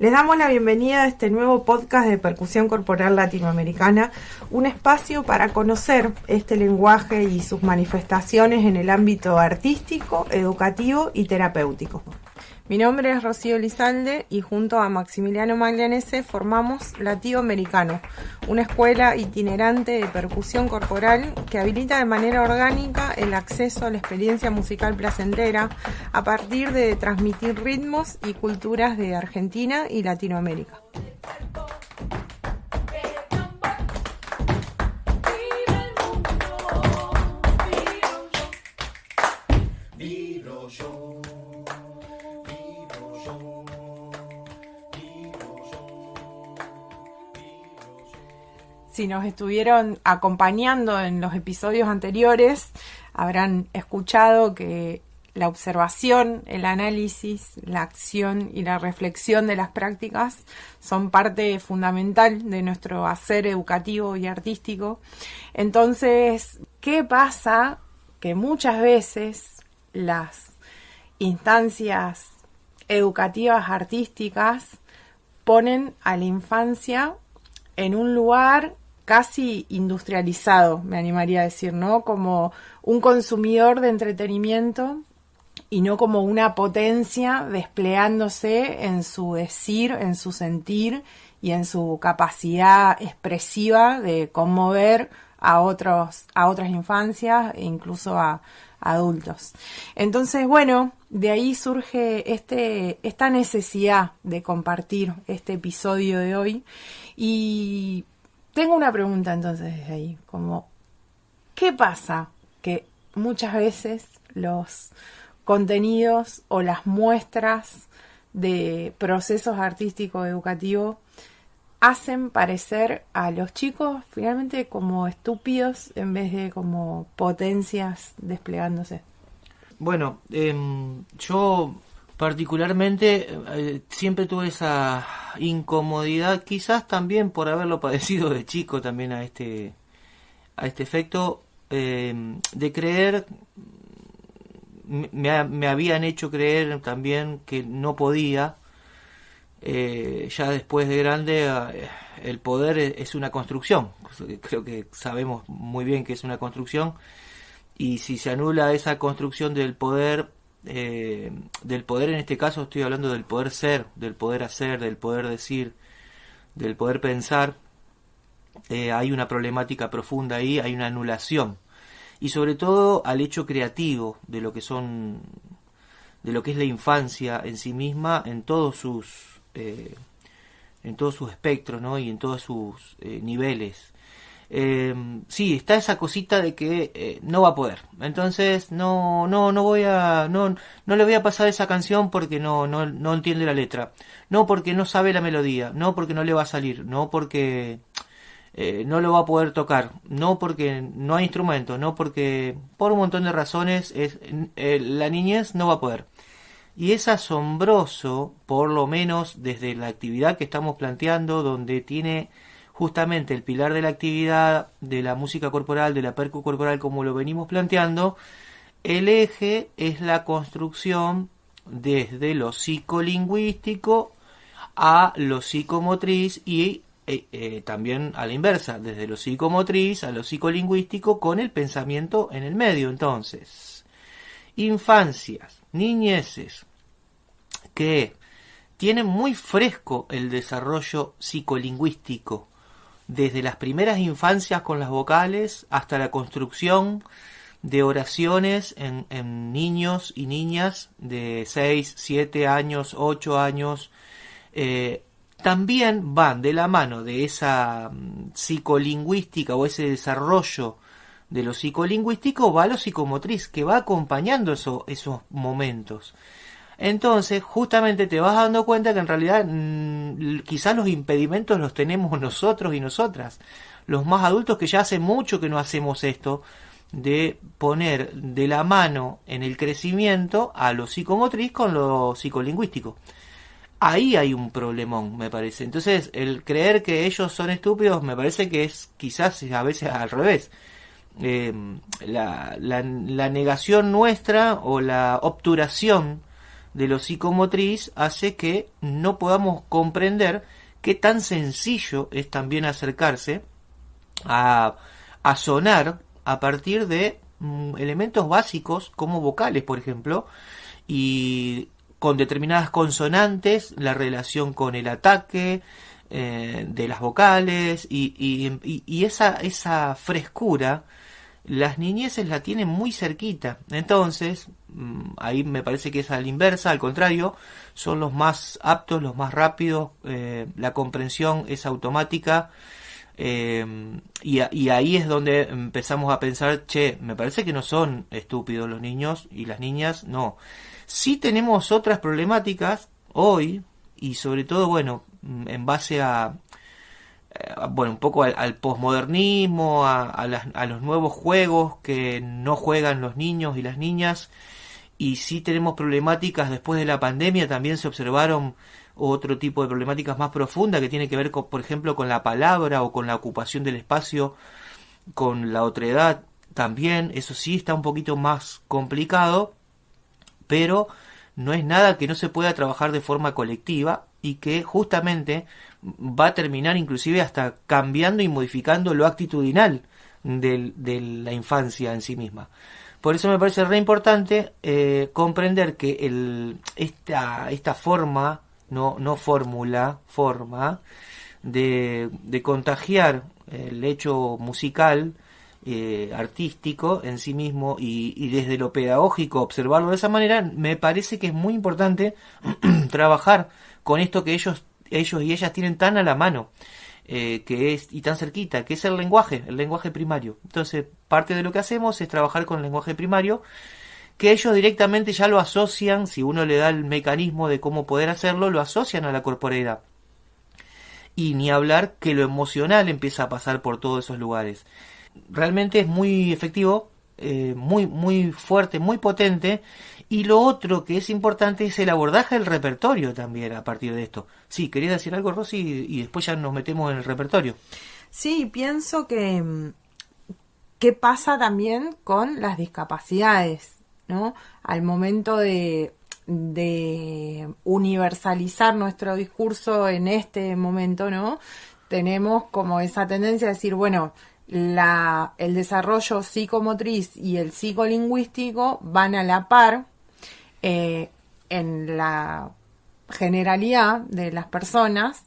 Les damos la bienvenida a este nuevo podcast de percusión corporal latinoamericana, un espacio para conocer este lenguaje y sus manifestaciones en el ámbito artístico, educativo y terapéutico. Mi nombre es Rocío Lizalde y junto a Maximiliano Maglianese formamos Latido Americano, una escuela itinerante de percusión corporal que habilita de manera orgánica el acceso a la experiencia musical placentera a partir de transmitir ritmos y culturas de Argentina y Latinoamérica. Si nos estuvieron acompañando en los episodios anteriores, habrán escuchado que la observación, el análisis, la acción y la reflexión de las prácticas son parte fundamental de nuestro hacer educativo y artístico. Entonces, ¿qué pasa? Que muchas veces las instancias educativas artísticas ponen a la infancia en un lugar casi industrializado, me animaría a decir, ¿no? Como un consumidor de entretenimiento y no como una potencia desplegándose en su decir, en su sentir y en su capacidad expresiva de conmover a otras infancias e incluso a adultos. Entonces, bueno, de ahí surge esta necesidad de compartir este episodio de hoy. Y tengo una pregunta entonces desde ahí, como, ¿qué pasa? Que muchas veces los contenidos o las muestras de procesos artísticos educativos hacen parecer a los chicos finalmente como estúpidos en vez de como potencias desplegándose. Bueno, yo particularmente siempre tuve esa incomodidad, quizás también por haberlo padecido de chico también a este efecto, de creer, me habían hecho creer también que no podía. Ya después de grande, el poder es una construcción. Creo que sabemos muy bien que es una construcción, y si se anula esa construcción del poder en este caso estoy hablando del poder ser, del poder hacer, del poder decir, del poder pensar, hay una problemática profunda ahí, hay una anulación, y sobre todo al hecho creativo de lo que es la infancia en sí misma, en todos sus espectros, ¿no? Y en todos sus niveles. Sí, está esa cosita de que no va a poder. Entonces no le voy a pasar esa canción porque no entiende la letra. No porque no sabe la melodía. No porque no le va a salir. No porque no lo va a poder tocar. No porque no hay instrumento. No porque por un montón de razones la niñez no va a poder. Y es asombroso, por lo menos desde la actividad que estamos planteando, donde tiene justamente el pilar de la actividad, de la música corporal, de la percu corporal, como lo venimos planteando, el eje es la construcción desde lo psicolingüístico a lo psicomotriz y también a la inversa, desde lo psicomotriz a lo psicolingüístico con el pensamiento en el medio. Entonces, infancias, niñeces que tienen muy fresco el desarrollo psicolingüístico, desde las primeras infancias con las vocales hasta la construcción de oraciones en niños y niñas de 6, 7 años, 8 años, también van de la mano de esa psicolingüística o ese desarrollo de lo psicolingüístico, va lo psicomotriz, que va acompañando esos momentos. Entonces, justamente te vas dando cuenta que en realidad quizás los impedimentos los tenemos nosotros y nosotras, los más adultos, que ya hace mucho que no hacemos esto, de poner de la mano en el crecimiento a lo psicomotriz con lo psicolingüístico. Ahí hay un problemón, me parece. Entonces, el creer que ellos son estúpidos me parece que es quizás a veces al revés. La negación nuestra o la obturación de lo psicomotriz hace que no podamos comprender qué tan sencillo es también acercarse a, a sonar a partir de elementos básicos como vocales, por ejemplo, y con determinadas consonantes, la relación con el ataque de las vocales y esa frescura las niñeces la tienen muy cerquita. Entonces, ahí me parece que es a la inversa, al contrario, son los más aptos, los más rápidos, la comprensión es automática. Y ahí es donde empezamos a pensar, che, me parece que no son estúpidos los niños y las niñas, no. Sí tenemos otras problemáticas hoy, y sobre todo, bueno, en base bueno, un poco al posmodernismo, a los nuevos juegos que no juegan los niños y las niñas, y sí tenemos problemáticas después de la pandemia, también se observaron otro tipo de problemáticas más profundas que tiene que ver, con, por ejemplo, con la palabra o con la ocupación del espacio, con la otredad también, eso sí está un poquito más complicado, pero no es nada que no se pueda trabajar de forma colectiva y que justamente va a terminar inclusive hasta cambiando y modificando lo actitudinal de la infancia en sí misma. Por eso me parece re importante comprender que esta forma, no fórmula, forma de contagiar el hecho musical, artístico en sí mismo y desde lo pedagógico observarlo de esa manera, me parece que es muy importante trabajar con esto que ellos y ellas tienen tan a la mano, que es y tan cerquita, que es el lenguaje primario. Entonces, parte de lo que hacemos es trabajar con el lenguaje primario, que ellos directamente ya lo asocian, si uno le da el mecanismo de cómo poder hacerlo, lo asocian a la corporeidad. Y ni hablar que lo emocional empieza a pasar por todos esos lugares. Realmente es muy efectivo, muy fuerte, muy potente. Y lo otro que es importante es el abordaje del repertorio también a partir de esto. Sí, ¿querías decir algo, Rosy? Y después ya nos metemos en el repertorio. Sí, pienso que qué pasa también con las discapacidades, ¿no? Al momento de universalizar nuestro discurso en este momento, ¿no? Tenemos como esa tendencia a decir, bueno, el desarrollo psicomotriz y el psicolingüístico van a la par en la generalidad de las personas,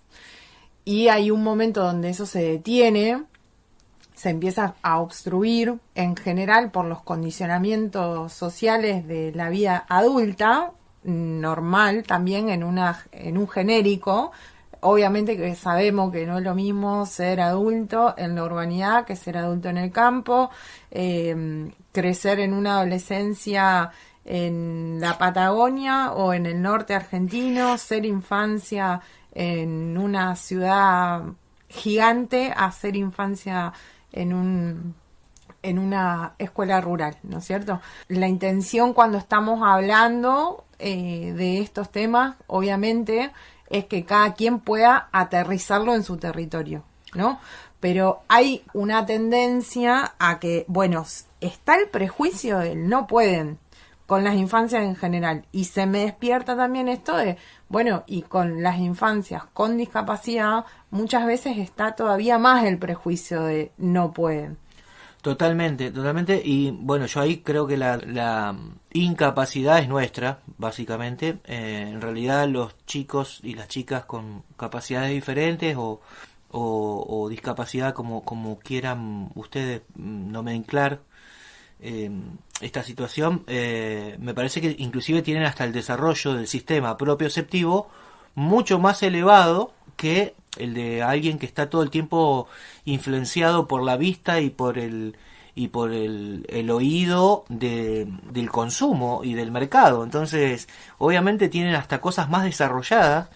y hay un momento donde eso se detiene, se empieza a obstruir en general por los condicionamientos sociales de la vida adulta, normal también en un genérico. Obviamente que sabemos que no es lo mismo ser adulto en la urbanidad que ser adulto en el campo, crecer en una adolescencia en la Patagonia o en el norte argentino, ser infancia en una ciudad gigante a ser infancia en una escuela rural, ¿no es cierto? La intención cuando estamos hablando de estos temas, obviamente, es que cada quien pueda aterrizarlo en su territorio, ¿no? Pero hay una tendencia a que, bueno, está el prejuicio del no pueden con las infancias en general, y se me despierta también esto de, bueno, y con las infancias con discapacidad muchas veces está todavía más el prejuicio de no pueden. Totalmente, y bueno, yo ahí creo que la incapacidad es nuestra, básicamente. En realidad los chicos y las chicas con capacidades diferentes o discapacidad, como quieran ustedes nomenclar esta situación, me parece que inclusive tienen hasta el desarrollo del sistema propioceptivo mucho más elevado que el de alguien que está todo el tiempo influenciado por la vista y por el oído del consumo y del mercado. Entonces, obviamente tienen hasta cosas más desarrolladas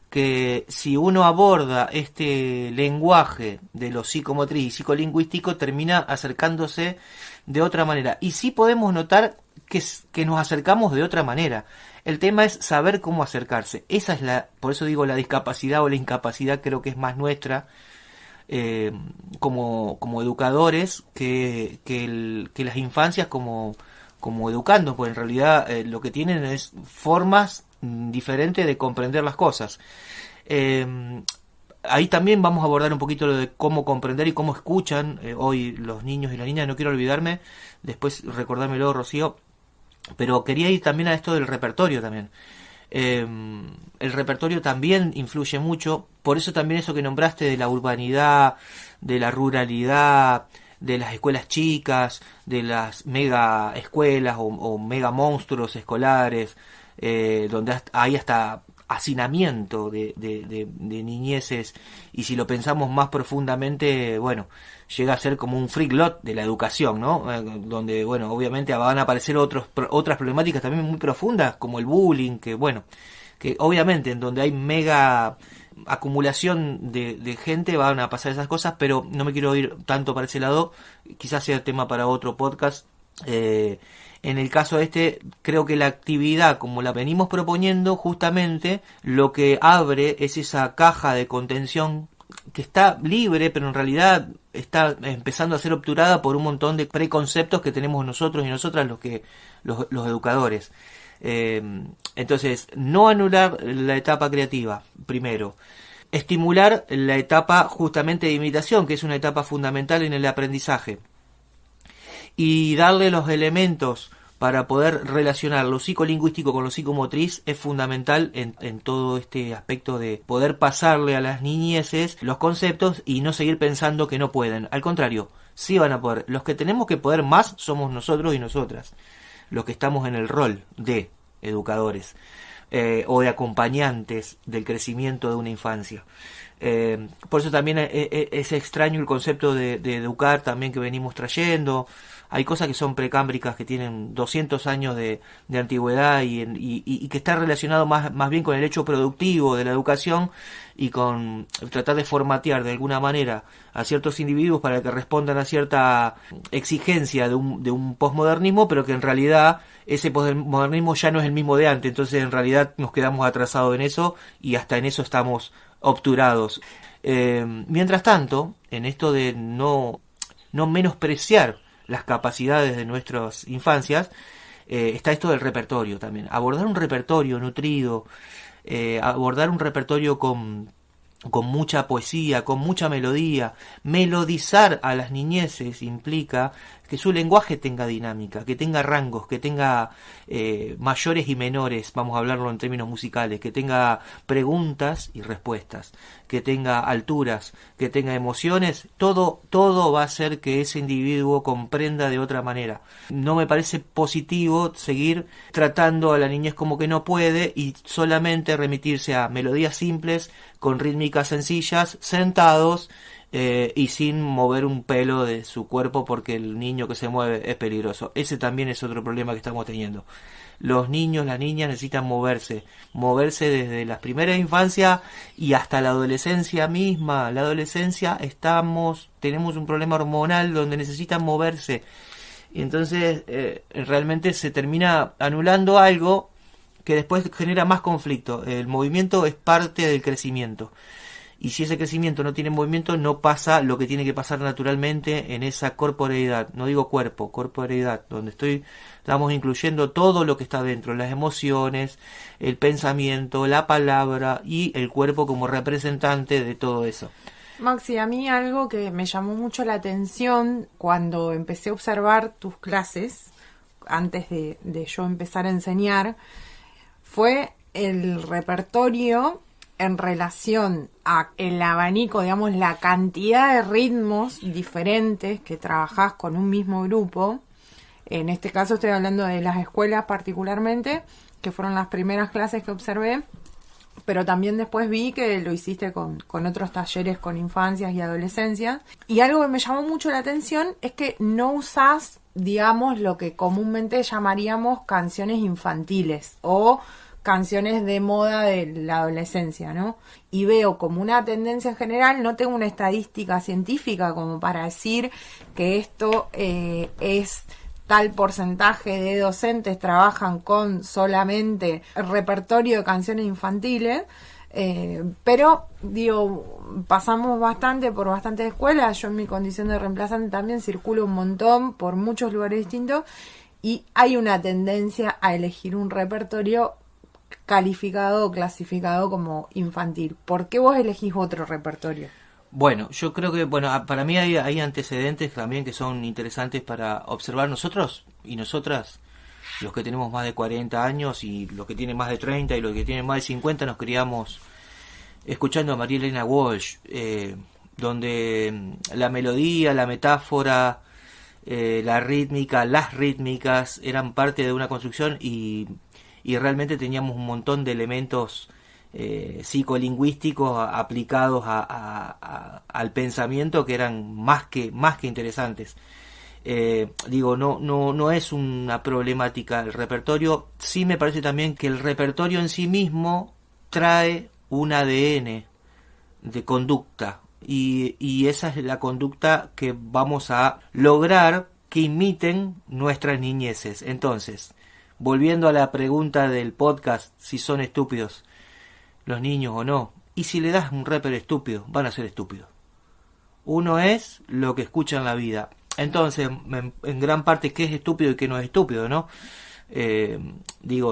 que si uno aborda este lenguaje de lo psicomotriz y psicolingüístico termina acercándose de otra manera. Y sí podemos notar que nos acercamos de otra manera. El tema es saber cómo acercarse. Esa es por eso digo, la discapacidad o la incapacidad creo que es más nuestra como educadores que las infancias como como educando, pues en realidad lo que tienen es formas diferentes de comprender las cosas. Ahí también vamos a abordar un poquito lo de cómo comprender y cómo escuchan hoy los niños y las niñas. No quiero olvidarme, después recordármelo, Rocío, pero quería ir también a esto del repertorio también. El repertorio también influye mucho, por eso también eso que nombraste de la urbanidad, de la ruralidad, de las escuelas chicas, de las mega escuelas o mega monstruos escolares, donde hay hasta hacinamiento de niñeces, y si lo pensamos más profundamente, bueno, llega a ser como un freak lot de la educación, ¿no? Donde, bueno, obviamente van a aparecer otras problemáticas también muy profundas, como el bullying, que bueno, que obviamente en donde hay mega acumulación de gente van a pasar esas cosas, pero no me quiero ir tanto para ese lado, quizás sea tema para otro podcast. En el caso este, creo que la actividad, como la venimos proponiendo, justamente lo que abre es esa caja de contención que está libre, pero en realidad está empezando a ser obturada por un montón de preconceptos que tenemos nosotros y nosotras, los educadores. Entonces, no anular la etapa creativa, primero. Estimular la etapa justamente de imitación, que es una etapa fundamental en el aprendizaje. Y darle los elementos para poder relacionar lo psicolingüístico con lo psicomotriz es fundamental en todo este aspecto de poder pasarle a las niñeces los conceptos y no seguir pensando que no pueden. Al contrario, sí van a poder. Los que tenemos que poder más somos nosotros y nosotras, los que estamos en el rol de educadores o de acompañantes del crecimiento de una infancia. Por eso también es extraño el concepto de educar también que venimos trayendo. Hay cosas que son precámbricas, que tienen 200 años de antigüedad y que está relacionado más bien con el hecho productivo de la educación y con tratar de formatear de alguna manera a ciertos individuos para que respondan a cierta exigencia de un posmodernismo, pero que en realidad ese posmodernismo ya no es el mismo de antes. Entonces en realidad nos quedamos atrasados en eso y hasta en eso estamos obturados. Mientras tanto, en esto de no menospreciar las capacidades de nuestras infancias, está esto del repertorio también. Abordar un repertorio nutrido, abordar un repertorio con mucha poesía, con mucha melodía. Melodizar a las niñeces implica que su lenguaje tenga dinámica, que tenga rangos, que tenga mayores y menores, vamos a hablarlo en términos musicales, que tenga preguntas y respuestas, que tenga alturas, que tenga emociones. Todo va a hacer que ese individuo comprenda de otra manera. No me parece positivo seguir tratando a la niñez como que no puede y solamente remitirse a melodías simples con rítmicas sencillas, sentados y sin mover un pelo de su cuerpo, porque el niño que se mueve es peligroso. Ese también es otro problema que estamos teniendo. Los niños, las niñas necesitan moverse desde las primeras infancias y hasta la adolescencia misma. La adolescencia tenemos un problema hormonal donde necesitan moverse, y entonces realmente se termina anulando algo que después genera más conflicto. El movimiento es parte del crecimiento. Y si ese crecimiento no tiene movimiento, no pasa lo que tiene que pasar naturalmente en esa corporeidad. No digo cuerpo, corporeidad, donde estamos incluyendo todo lo que está dentro, las emociones, el pensamiento, la palabra y el cuerpo como representante de todo eso. Maxi, a mí algo que me llamó mucho la atención cuando empecé a observar tus clases, antes de yo empezar a enseñar, fue el repertorio en relación a el abanico, digamos, la cantidad de ritmos diferentes que trabajás con un mismo grupo. En este caso estoy hablando de las escuelas particularmente, que fueron las primeras clases que observé, pero también después vi que lo hiciste con otros talleres con infancias y adolescencias. Y algo que me llamó mucho la atención es que no usás, digamos, lo que comúnmente llamaríamos canciones infantiles o canciones de moda de la adolescencia, ¿no? Y veo como una tendencia en general, no tengo una estadística científica como para decir que esto es tal porcentaje de docentes trabajan con solamente el repertorio de canciones infantiles, pero digo, pasamos por bastantes escuelas. Yo en mi condición de reemplazante también circulo un montón por muchos lugares distintos y hay una tendencia a elegir un repertorio calificado o clasificado como infantil. ¿Por qué vos elegís otro repertorio? Bueno, yo creo que, para mí hay antecedentes también que son interesantes para observar nosotros y nosotras, los que tenemos más de 40 años y los que tienen más de 30 y los que tienen más de 50, nos criamos escuchando a María Elena Walsh, donde la melodía, la metáfora, la rítmica, las rítmicas eran parte de una construcción y realmente teníamos un montón de elementos psicolingüísticos aplicados al pensamiento que eran más que interesantes. No es una problemática el repertorio. Sí me parece también que el repertorio en sí mismo trae un ADN de conducta y esa es la conducta que vamos a lograr que imiten nuestras niñeces. Entonces, volviendo a la pregunta del podcast, si son estúpidos los niños o no, y si le das un rapper estúpido, van a ser estúpidos. Uno es lo que escucha en la vida. Entonces, en gran parte, ¿qué es estúpido y qué no es estúpido, no?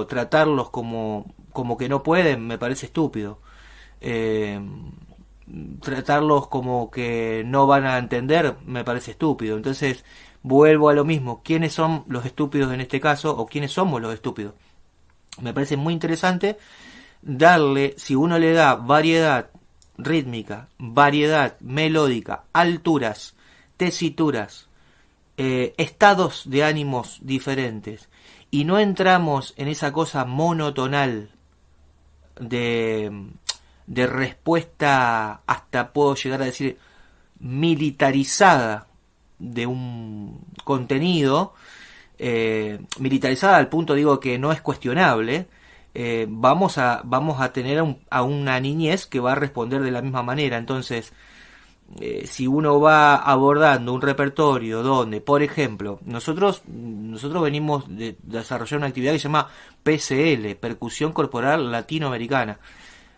Tratarlos como que no pueden, me parece estúpido. Tratarlos como que no van a entender, me parece estúpido. Entonces, vuelvo a lo mismo. ¿Quiénes son los estúpidos en este caso? ¿O quiénes somos los estúpidos? Me parece muy interesante darle, si uno le da variedad rítmica, variedad melódica, alturas, tesituras, estados de ánimos diferentes, y no entramos en esa cosa monotonal de respuesta, hasta puedo llegar a decir militarizada de un contenido, militarizada al punto, digo, que no es cuestionable. Vamos a tener a una niñez que va a responder de la misma manera. Entonces, si uno va abordando un repertorio donde, por ejemplo, nosotros venimos de desarrollar una actividad que se llama PCL, Percusión Corporal Latinoamericana.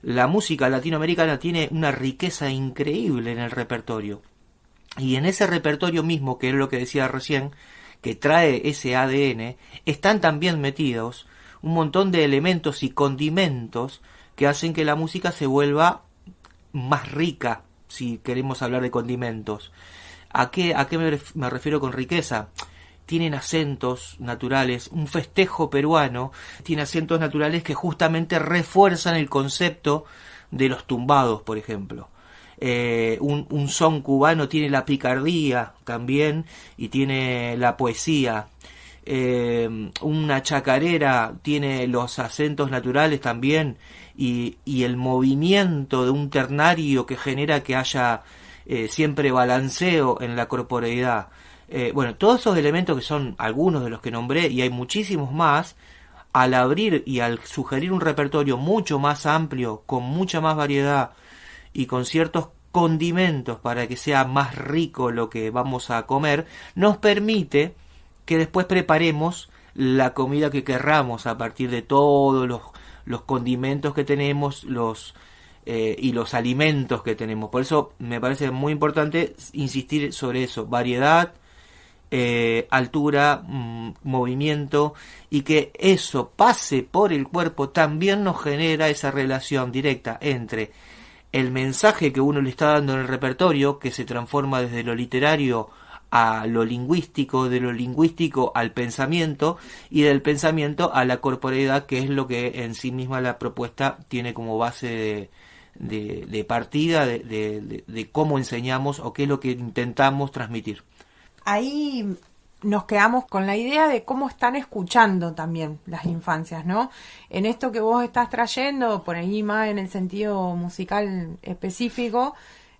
La música latinoamericana tiene una riqueza increíble en el repertorio. Y en ese repertorio mismo, que es lo que decía recién, que trae ese ADN, están también metidos un montón de elementos y condimentos que hacen que la música se vuelva más rica, si queremos hablar de condimentos. ¿A qué me refiero con riqueza? Tienen acentos naturales. Un festejo peruano tiene acentos naturales que justamente refuerzan el concepto de los tumbados, por ejemplo. Un son cubano tiene la picardía también y tiene la poesía. Una chacarera tiene los acentos naturales también y el movimiento de un ternario que genera que haya siempre balanceo en la corporeidad. Todos esos elementos, que son algunos de los que nombré y hay muchísimos más, al abrir y al sugerir un repertorio mucho más amplio, con mucha más variedad y con ciertos condimentos para que sea más rico lo que vamos a comer, nos permite que después preparemos la comida que querramos a partir de todos los condimentos que tenemos, y los alimentos que tenemos. Por eso me parece muy importante insistir sobre eso: variedad, altura, movimiento, y que eso pase por el cuerpo también nos genera esa relación directa entre el mensaje que uno le está dando en el repertorio, que se transforma desde lo literario a lo lingüístico, de lo lingüístico al pensamiento, y del pensamiento a la corporeidad, que es lo que en sí misma la propuesta tiene como base de partida de cómo enseñamos o qué es lo que intentamos transmitir. Ahí nos quedamos con la idea de cómo están escuchando también las infancias, ¿no? En esto que vos estás trayendo, por ahí más en el sentido musical específico,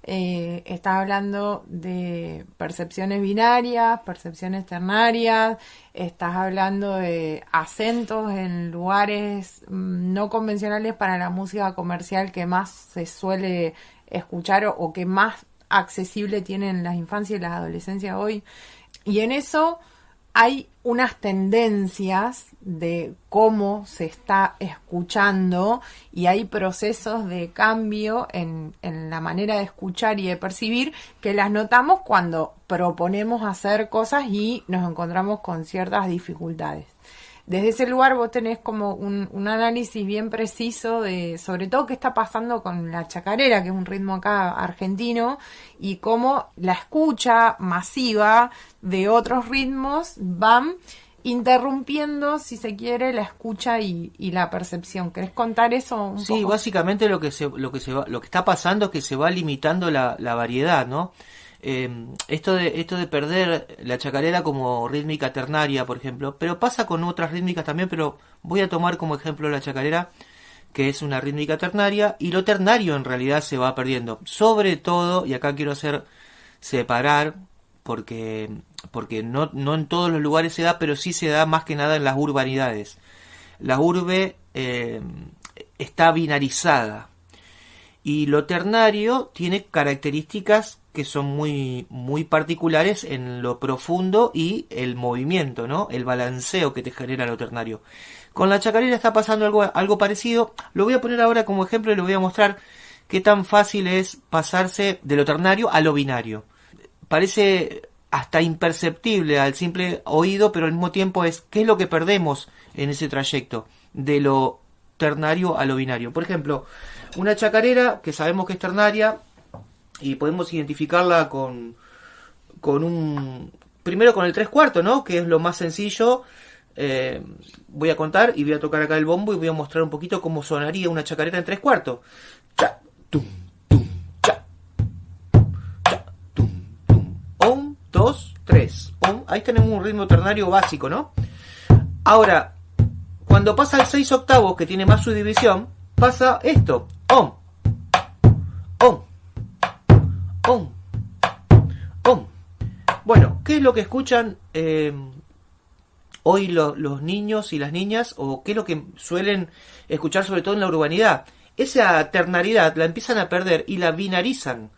estás hablando de percepciones binarias, percepciones ternarias, estás hablando de acentos en lugares no convencionales para la música comercial que más se suele escuchar o que más accesible tienen las infancias y las adolescencias hoy. Y en eso hay unas tendencias de cómo se está escuchando y hay procesos de cambio en la manera de escuchar y de percibir que las notamos cuando proponemos hacer cosas y nos encontramos con ciertas dificultades. Desde ese lugar vos tenés como un análisis bien preciso de, sobre todo, qué está pasando con la chacarera, que es un ritmo acá argentino, y cómo la escucha masiva de otros ritmos van interrumpiendo, si se quiere, la escucha y la percepción. ¿Querés contar eso un poco? Sí, básicamente lo que está pasando es que se va limitando la variedad, ¿no? Esto de perder la chacarera como rítmica ternaria, por ejemplo, pero pasa con otras rítmicas también, pero voy a tomar como ejemplo la chacarera, que es una rítmica ternaria, y lo ternario en realidad se va perdiendo, sobre todo, y acá quiero separar, porque no en todos los lugares se da, pero sí se da más que nada en las urbanidades. La urbe está binarizada, y lo ternario tiene características que son muy, muy particulares en lo profundo y el movimiento, ¿no? El balanceo que te genera lo ternario. Con la chacarera está pasando algo parecido. Lo voy a poner ahora como ejemplo y lo voy a mostrar qué tan fácil es pasarse de lo ternario a lo binario. Parece hasta imperceptible al simple oído, pero al mismo tiempo ¿qué es lo que perdemos en ese trayecto de lo ternario a lo binario? Por ejemplo, una chacarera que sabemos que es ternaria, y podemos identificarla primero con el 3/4, ¿no? Que es lo más sencillo. Voy a contar y voy a tocar acá el bombo y voy a mostrar un poquito cómo sonaría una chacarera en 3/4. Cha, tum, tum, cha. Cha, tum, tum. 1, 2, 3. Ahí tenemos un ritmo ternario básico, ¿no? Ahora, cuando pasa al 6 octavos, que tiene más subdivisión, pasa esto. Om. Bueno, ¿qué es lo que escuchan hoy los niños y las niñas? ¿O qué es lo que suelen escuchar sobre todo en la urbanidad? Esa ternariedad la empiezan a perder y la binarizan,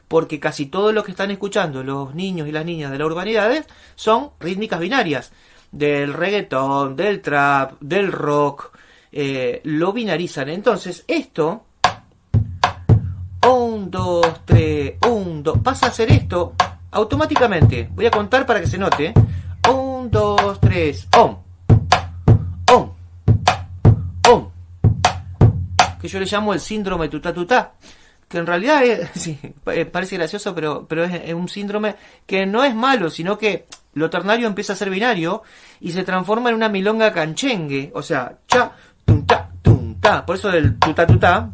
porque casi todo lo que están escuchando los niños y las niñas de la urbanidad son rítmicas binarias, del reggaetón, del trap, del rock, lo binarizan. Entonces esto, 1, 2, 3, 1, 2, pasa a ser esto automáticamente. Voy a contar para que se note. 1, 2, 3, om. Que yo le llamo el síndrome tutá, que en realidad sí, parece gracioso, pero es un síndrome que no es malo, sino que lo ternario empieza a ser binario y se transforma en una milonga canchengue, o sea, cha, tum, ta. Por eso del tutá,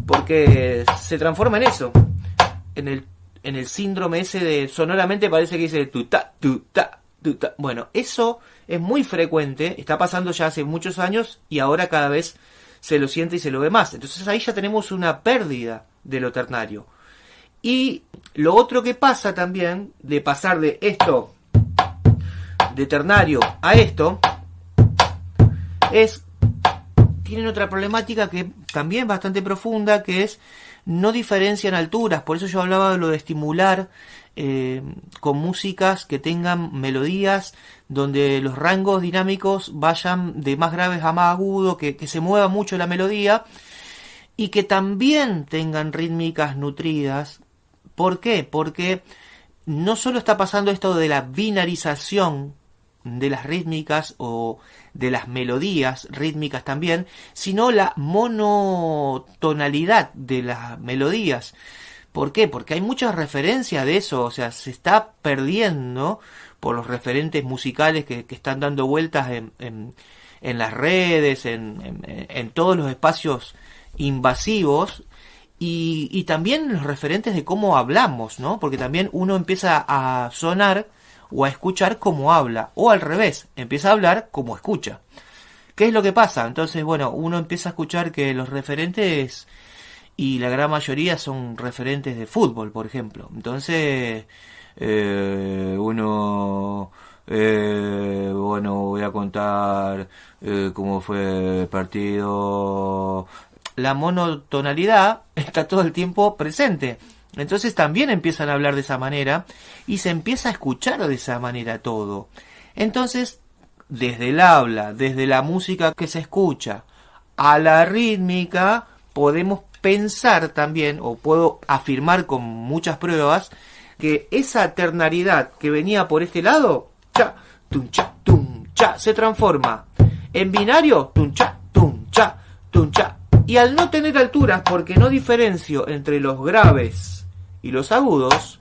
porque se transforma en eso, en el síndrome ese de sonoramente parece que dice tutá. Bueno, eso es muy frecuente, está pasando ya hace muchos años y ahora cada vez se lo siente y se lo ve más. Entonces ahí ya tenemos una pérdida de lo ternario. Y lo otro que pasa también, de pasar de esto, de ternario a esto, tienen otra problemática que también es bastante profunda, que es no diferencian alturas. Por eso yo hablaba de lo de estimular con músicas que tengan melodías donde los rangos dinámicos vayan de más graves a más agudo, que se mueva mucho la melodía y que también tengan rítmicas nutridas. ¿Por qué? Porque no solo está pasando esto de la binarización de las rítmicas o de las melodías rítmicas también, sino la monotonalidad de las melodías. ¿Por qué? Porque hay muchas referencias de eso, o sea, se está perdiendo por los referentes musicales que están dando vueltas en las redes, en todos los espacios invasivos, y también los referentes de cómo hablamos, ¿no? Porque también uno empieza a sonar o a escuchar como habla, o al revés, empieza a hablar como escucha. ¿Qué es lo que pasa? Entonces, bueno, uno empieza a escuchar que los referentes, y la gran mayoría son referentes de fútbol, por ejemplo. Entonces, bueno, voy a contar cómo fue el partido. La monotonalidad está todo el tiempo presente. Entonces también empiezan a hablar de esa manera y se empieza a escuchar de esa manera todo. Entonces, desde el habla, desde la música que se escucha, a la rítmica, podemos pensar también, o puedo afirmar con muchas pruebas, que esa ternariedad que venía por este lado, cha, tum, cha, se transforma en binario, tum, cha, tum, cha, tum, cha. Y al no tener alturas, porque no diferencio entre los graves y los agudos,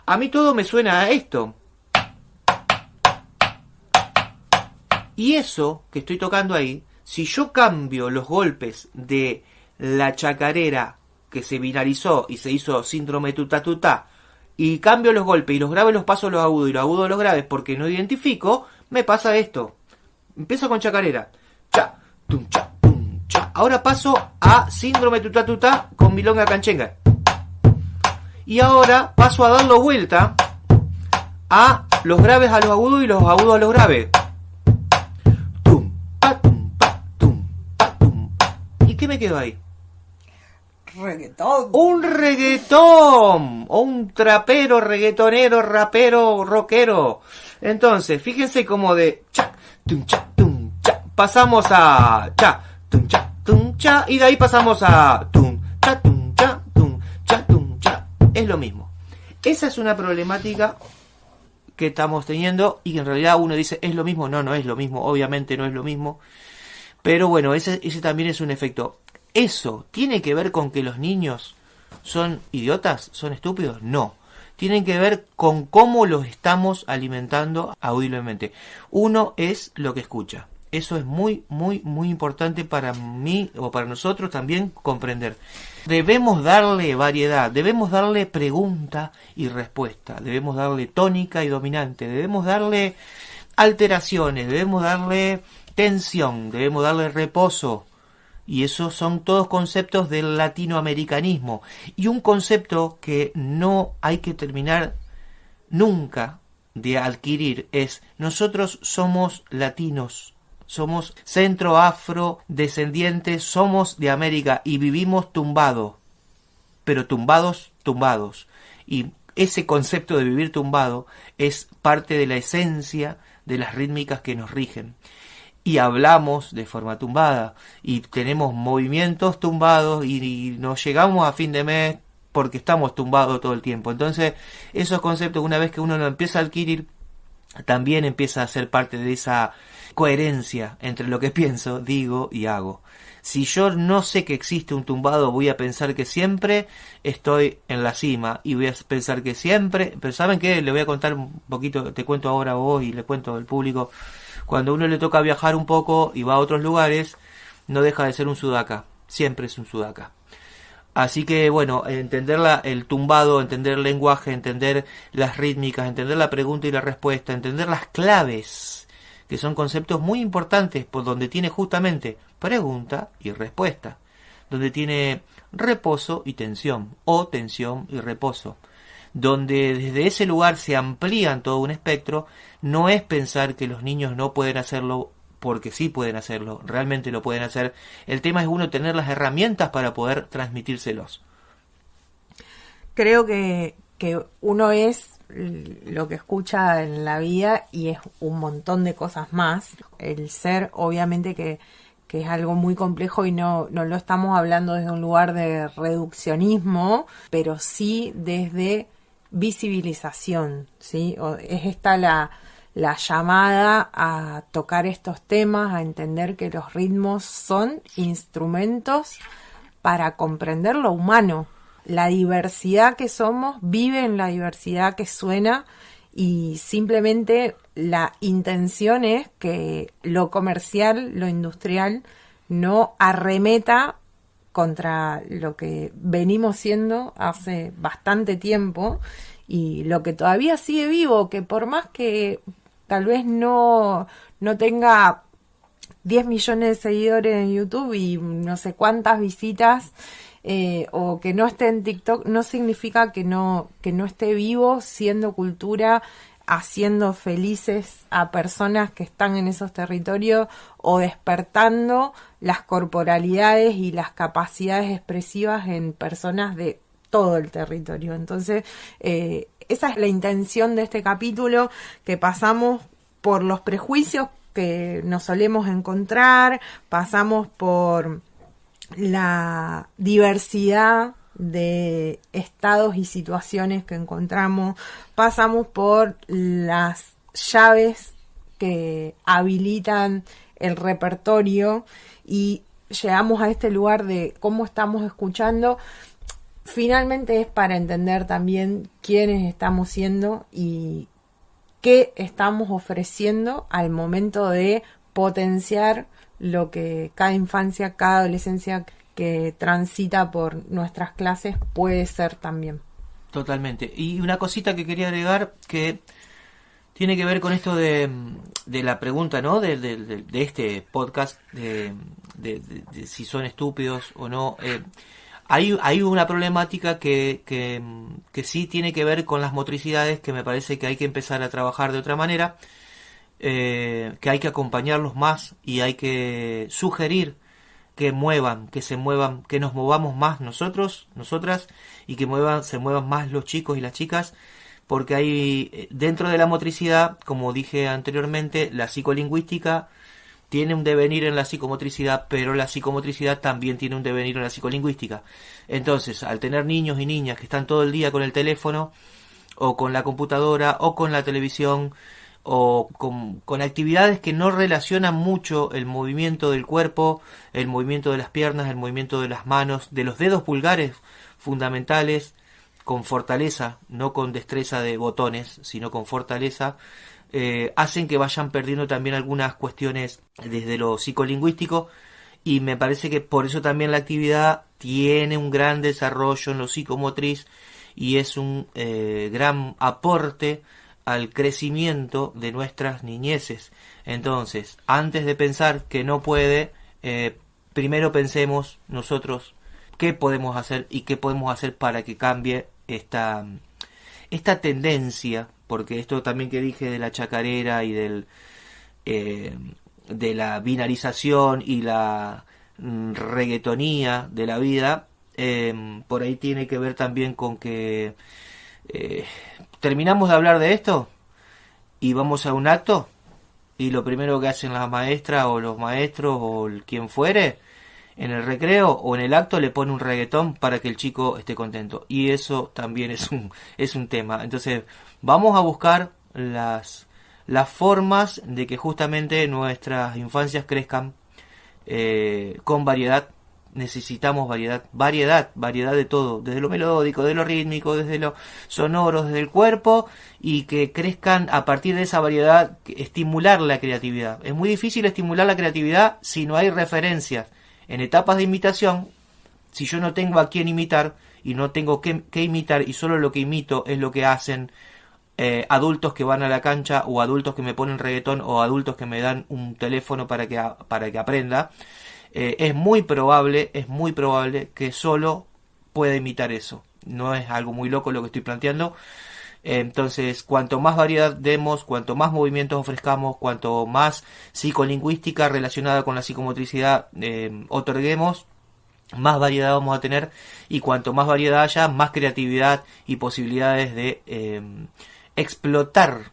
a mí todo me suena a esto. Y eso que estoy tocando ahí, si yo cambio los golpes de la chacarera que se binarizó y se hizo síndrome tuta, y cambio los golpes y los graves los paso a los agudos y los agudos a los graves porque no identifico, me pasa esto. Empiezo con chacarera. Cha, tum, cha, tum, cha. Ahora paso a síndrome tuta con milonga canchenga. Y ahora paso a darlo vuelta a los graves a los agudos y los agudos a los graves. Tum, pa, tum, pa, tum, pa, tum. ¿Y qué me quedó ahí? Reggaetón. Un reggaetón. O un trapero, reggaetonero, rapero, rockero. Entonces, fíjense como de cha, tum, cha, pasamos a cha, tum, cha, y de ahí pasamos a tum, cha, tum, cha, tum, cha, tum, cha. Es lo mismo. Esa es una problemática que estamos teniendo y que en realidad uno dice, ¿es lo mismo? No, no es lo mismo. Obviamente no es lo mismo. Pero bueno, ese también es un efecto. ¿Eso tiene que ver con que los niños son idiotas? ¿Son estúpidos? No. Tienen que ver con cómo los estamos alimentando audiblemente. Uno es lo que escucha. Eso es muy, muy, muy importante para mí o para nosotros también comprender. Debemos darle variedad, debemos darle pregunta y respuesta, debemos darle tónica y dominante, debemos darle alteraciones, debemos darle tensión, debemos darle reposo. Y esos son todos conceptos del latinoamericanismo. Y un concepto que no hay que terminar nunca de adquirir es: nosotros somos latinos, somos centro-afro-descendientes, somos de América y vivimos tumbados, pero tumbados. Y ese concepto de vivir tumbado es parte de la esencia de las rítmicas que nos rigen. Y hablamos de forma tumbada y tenemos movimientos tumbados y nos llegamos a fin de mes porque estamos tumbados todo el tiempo. Entonces esos conceptos, una vez que uno lo empieza a adquirir, también empieza a ser parte de esa coherencia entre lo que pienso, digo y hago. Si yo no sé que existe un tumbado, voy a pensar que siempre estoy en la cima y voy a pensar que siempre... Pero ¿saben qué? Le voy a contar un poquito, te cuento ahora a vos y le cuento al público. Cuando a uno le toca viajar un poco y va a otros lugares, no deja de ser un sudaca. Siempre es un sudaca. Así que bueno, entender el tumbado, entender el lenguaje, entender las rítmicas, entender la pregunta y la respuesta, entender las claves, que son conceptos muy importantes, por donde tiene justamente pregunta y respuesta, donde tiene reposo y tensión, o tensión y reposo, donde desde ese lugar se amplían todo un espectro. No es pensar que los niños no pueden hacerlo, porque sí pueden hacerlo, realmente lo pueden hacer. El tema es uno tener las herramientas para poder transmitírselos. Creo que uno es lo que escucha en la vida y es un montón de cosas más. El ser, obviamente que es algo muy complejo y no lo estamos hablando desde un lugar de reduccionismo, pero sí desde visibilización, ¿sí? Es esta la llamada a tocar estos temas, a entender que los ritmos son instrumentos para comprender lo humano. La diversidad que somos vive en la diversidad que suena, y simplemente la intención es que lo comercial, lo industrial, no arremeta contra lo que venimos siendo hace bastante tiempo y lo que todavía sigue vivo, que por más que tal vez no tenga 10 millones de seguidores en YouTube y no sé cuántas visitas, o que no esté en TikTok, no significa que no esté vivo, siendo cultura, haciendo felices a personas que están en esos territorios o despertando las corporalidades y las capacidades expresivas en personas de todo el territorio. Entonces, esa es la intención de este capítulo, que pasamos por los prejuicios que nos solemos encontrar, pasamos por la diversidad de estados y situaciones que encontramos, pasamos por las llaves que habilitan el repertorio y llegamos a este lugar de cómo estamos escuchando. Finalmente es para entender también quiénes estamos siendo y qué estamos ofreciendo al momento de potenciar lo que cada infancia, cada adolescencia que transita por nuestras clases puede ser también. Totalmente. Y una cosita que quería agregar que tiene que ver con esto de la pregunta, ¿no? De este podcast, de si son estúpidos o no. Hay una problemática que sí tiene que ver con las motricidades, que me parece que hay que empezar a trabajar de otra manera, que hay que acompañarlos más y hay que sugerir que se muevan, que nos movamos más nosotras, y que se muevan más los chicos y las chicas, porque hay dentro de la motricidad, como dije anteriormente, la psicolingüística tiene un devenir en la psicomotricidad, pero la psicomotricidad también tiene un devenir en la psicolingüística. Entonces, al tener niños y niñas que están todo el día con el teléfono, o con la computadora, o con la televisión, o con actividades que no relacionan mucho el movimiento del cuerpo, el movimiento de las piernas, el movimiento de las manos, de los dedos pulgares fundamentales, con fortaleza, no con destreza de botones, sino con fortaleza, hacen que vayan perdiendo también algunas cuestiones desde lo psicolingüístico, y me parece que por eso también la actividad tiene un gran desarrollo en lo psicomotriz y es un gran aporte al crecimiento de nuestras niñeces. Entonces, antes de pensar que no puede, primero pensemos nosotros qué podemos hacer y qué podemos hacer para que cambie esta tendencia, porque esto también que dije de la chacarera y de la binarización y la reggaetonía de la vida, por ahí tiene que ver también con que terminamos de hablar de esto y vamos a un acto y lo primero que hacen las maestras o los maestros o quien fuere en el recreo o en el acto le pone un reggaetón para que el chico esté contento, y eso también es un tema. Entonces vamos a buscar las formas de que justamente nuestras infancias crezcan con variedad. Necesitamos variedad de todo, desde lo melódico, de lo rítmico, desde lo sonoro, desde el cuerpo, y que crezcan a partir de esa variedad, estimular la creatividad. Es muy difícil estimular la creatividad si no hay referencias. En etapas de imitación, si yo no tengo a quién imitar y no tengo que imitar y solo lo que imito es lo que hacen adultos que van a la cancha o adultos que me ponen reggaetón o adultos que me dan un teléfono para que aprenda, es muy probable que solo pueda imitar eso. No es algo muy loco lo que estoy planteando. Entonces, cuanto más variedad demos, cuanto más movimientos ofrezcamos, cuanto más psicolingüística relacionada con la psicomotricidad otorguemos, más variedad vamos a tener, y cuanto más variedad haya, más creatividad y posibilidades de explotar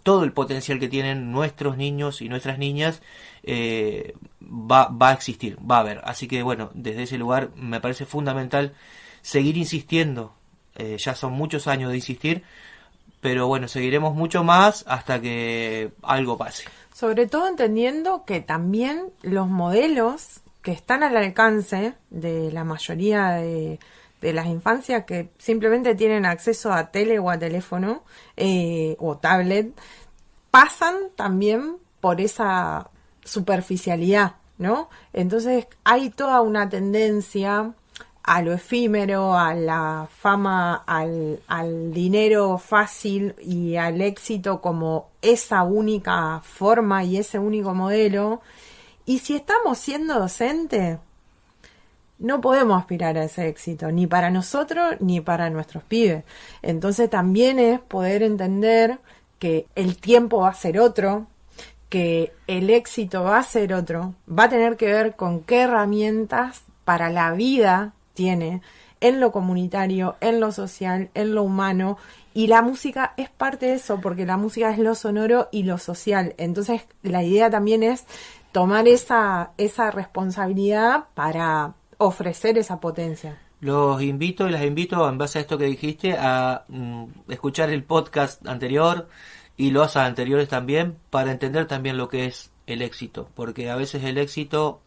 todo el potencial que tienen nuestros niños y nuestras niñas va a existir, va a haber. Así que bueno, desde ese lugar me parece fundamental seguir insistiendo. Ya son muchos años de insistir, pero bueno, seguiremos mucho más hasta que algo pase. Sobre todo entendiendo que también los modelos que están al alcance de la mayoría de las infancias que simplemente tienen acceso a tele o a teléfono o tablet, pasan también por esa superficialidad, ¿no? Entonces hay toda una tendencia a lo efímero, a la fama, al dinero fácil y al éxito como esa única forma y ese único modelo. Y si estamos siendo docentes, no podemos aspirar a ese éxito, ni para nosotros ni para nuestros pibes. Entonces también es poder entender que el tiempo va a ser otro, que el éxito va a ser otro, va a tener que ver con qué herramientas para la vida tiene en lo comunitario, en lo social, en lo humano, Y la música es parte de eso, porque la música es lo sonoro y lo social. Entonces la idea también es tomar esa responsabilidad para ofrecer esa potencia. Los invito y las invito, en base a esto que dijiste, a escuchar el podcast anterior y los anteriores también, para entender también lo que es el éxito, porque a veces el éxito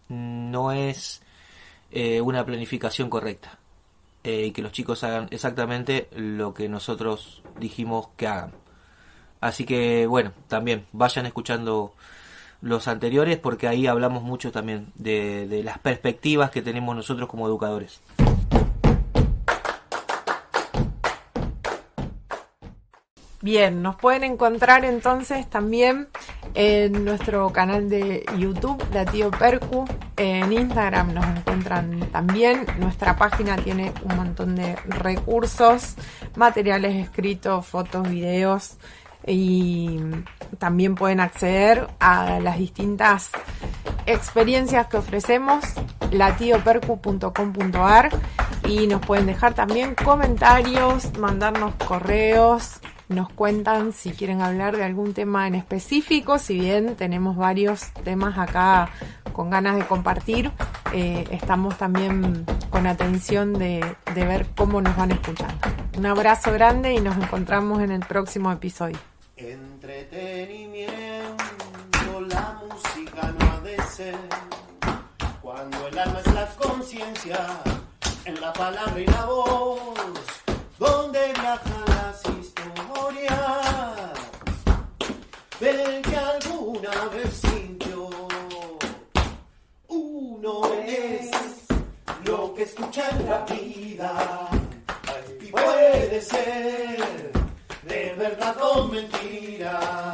no es una planificación correcta, y que los chicos hagan exactamente lo que nosotros dijimos que hagan. Así que bueno, también vayan escuchando los anteriores, porque ahí hablamos mucho también de las perspectivas que tenemos nosotros como educadores. Bien, nos pueden encontrar entonces también en nuestro canal de YouTube, La Tío Percu. En Instagram nos encuentran también. Nuestra página tiene un montón de recursos, materiales escritos, fotos, videos, y también pueden acceder a las distintas experiencias que ofrecemos, latiopercu.com.ar, y nos pueden dejar también comentarios, mandarnos correos. Nos cuentan si quieren hablar de algún tema en específico, si bien tenemos varios temas acá con ganas de compartir, estamos también con atención de ver cómo nos van escuchando. Un abrazo grande y nos encontramos en el próximo episodio. Entretenimiento, la música no ha de ser, cuando el alma es la conciencia, en la palabra y la voz, donde viajan las historias del que alguna vez sintió. Uno es lo que escucha en la vida, y puede ser de verdad o mentira.